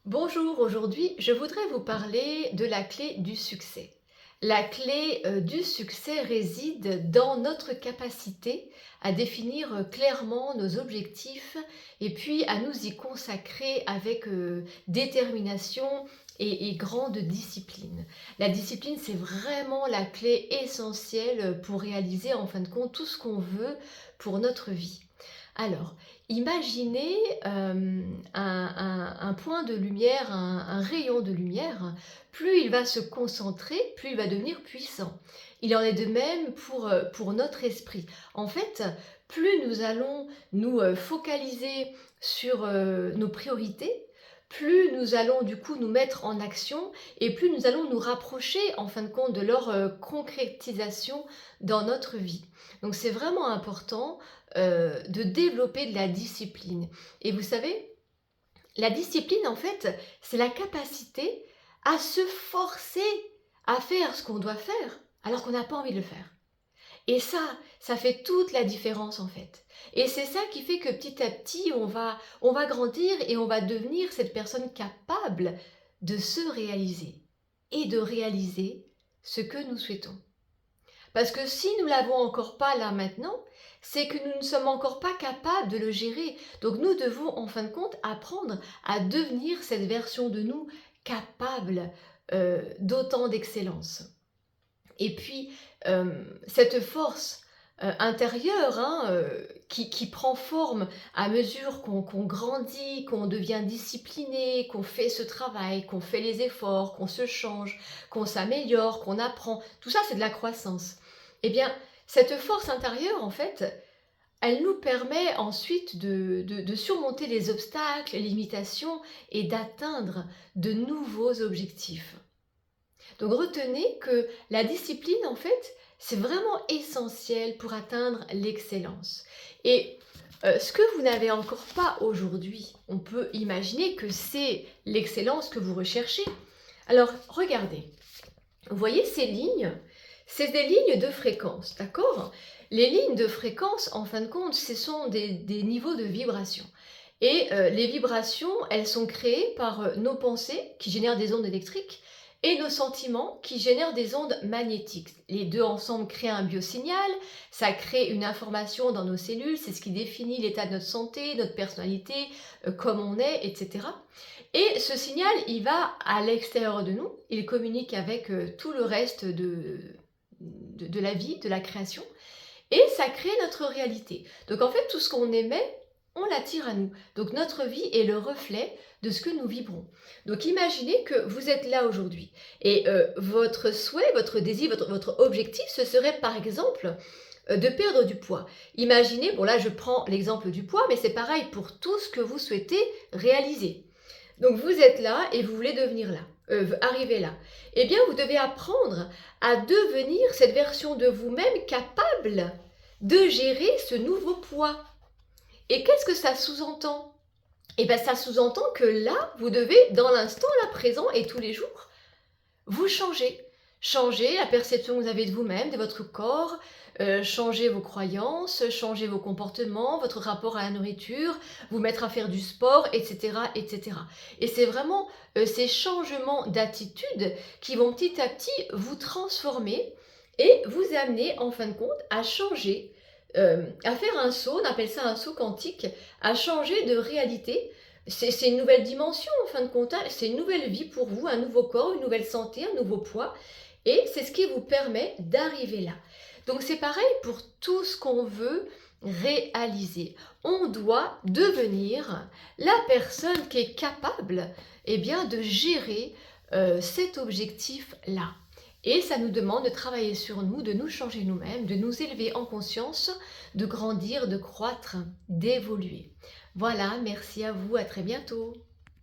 Bonjour, aujourd'hui je voudrais vous parler de la clé du succès. La clé du succès réside dans notre capacité à définir clairement nos objectifs et puis à nous y consacrer avec détermination et grande discipline. La discipline, c'est vraiment la clé essentielle pour réaliser en fin de compte tout ce qu'on veut pour notre vie. Alors, imaginez, un point de lumière, un rayon de lumière. Plus il va se concentrer, plus il va devenir puissant. Il en est de même pour notre esprit. En fait, plus nous allons nous, focaliser sur, nos priorités, plus nous allons du coup nous mettre en action et plus nous allons nous rapprocher en fin de compte de leur, concrétisation dans notre vie. Donc c'est vraiment important de développer de la discipline. Et vous savez, la discipline, en fait, c'est la capacité à se forcer à faire ce qu'on doit faire, alors qu'on n'a pas envie de le faire. Et ça fait toute la différence, en fait. Et c'est ça qui fait que petit à petit, on va grandir et on va devenir cette personne capable de se réaliser et de réaliser ce que nous souhaitons. Parce que si nous l'avons encore pas là maintenant, c'est que nous ne sommes encore pas capables de le gérer. Donc nous devons en fin de compte apprendre à devenir cette version de nous capable d'autant d'excellence. Et puis cette force intérieure qui prend forme à mesure qu'on grandit, qu'on devient discipliné, qu'on fait ce travail, qu'on fait les efforts, qu'on se change, qu'on s'améliore, qu'on apprend. Tout ça, c'est de la croissance. Eh bien, cette force intérieure, en fait, elle nous permet ensuite de surmonter les obstacles, les limitations et d'atteindre de nouveaux objectifs. Donc retenez que la discipline, en fait, c'est vraiment essentiel pour atteindre l'excellence. Et ce que vous n'avez encore pas aujourd'hui, on peut imaginer que c'est l'excellence que vous recherchez. Alors regardez, vous voyez ces lignes? C'est des lignes de fréquence, d'accord? Les lignes de fréquence, en fin de compte, ce sont des niveaux de vibration. Et les vibrations, elles sont créées par nos pensées qui génèrent des ondes électriques et nos sentiments qui génèrent des ondes magnétiques. Les deux ensemble créent un biosignal, ça crée une information dans nos cellules, c'est ce qui définit l'état de notre santé, notre personnalité, comme on est, etc. Et ce signal, il va à l'extérieur de nous, il communique avec tout le reste de la vie, de la création, et ça crée notre réalité. Donc en fait, tout ce qu'on émet, on l'attire à nous. Donc notre vie est le reflet de ce que nous vibrons. Donc imaginez que vous êtes là aujourd'hui et votre souhait, votre désir, votre objectif, ce serait par exemple de perdre du poids. Imaginez, bon là je prends l'exemple du poids, mais c'est pareil pour tout ce que vous souhaitez réaliser. Donc vous êtes là et vous voulez devenir là, arriver là. Eh bien, vous devez apprendre à devenir cette version de vous-même capable de gérer ce nouveau poids. Et qu'est-ce que ça sous-entend? Eh bien, ça sous-entend que là, vous devez, dans l'instant, là, présent et tous les jours, vous changer. Changer la perception que vous avez de vous-même, de votre corps, changer vos croyances, changer vos comportements, votre rapport à la nourriture, vous mettre à faire du sport, etc. etc. Et c'est vraiment ces changements d'attitude qui vont petit à petit vous transformer et vous amener en fin de compte à changer, à faire un saut, on appelle ça un saut quantique, à changer de réalité. C'est une nouvelle dimension en fin de compte, c'est une nouvelle vie pour vous, un nouveau corps, une nouvelle santé, un nouveau poids. Et c'est ce qui vous permet d'arriver là. Donc c'est pareil pour tout ce qu'on veut réaliser. On doit devenir la personne qui est capable de gérer cet objectif-là. Et ça nous demande de travailler sur nous, de nous changer nous-mêmes, de nous élever en conscience, de grandir, de croître, d'évoluer. Voilà, merci à vous, à très bientôt.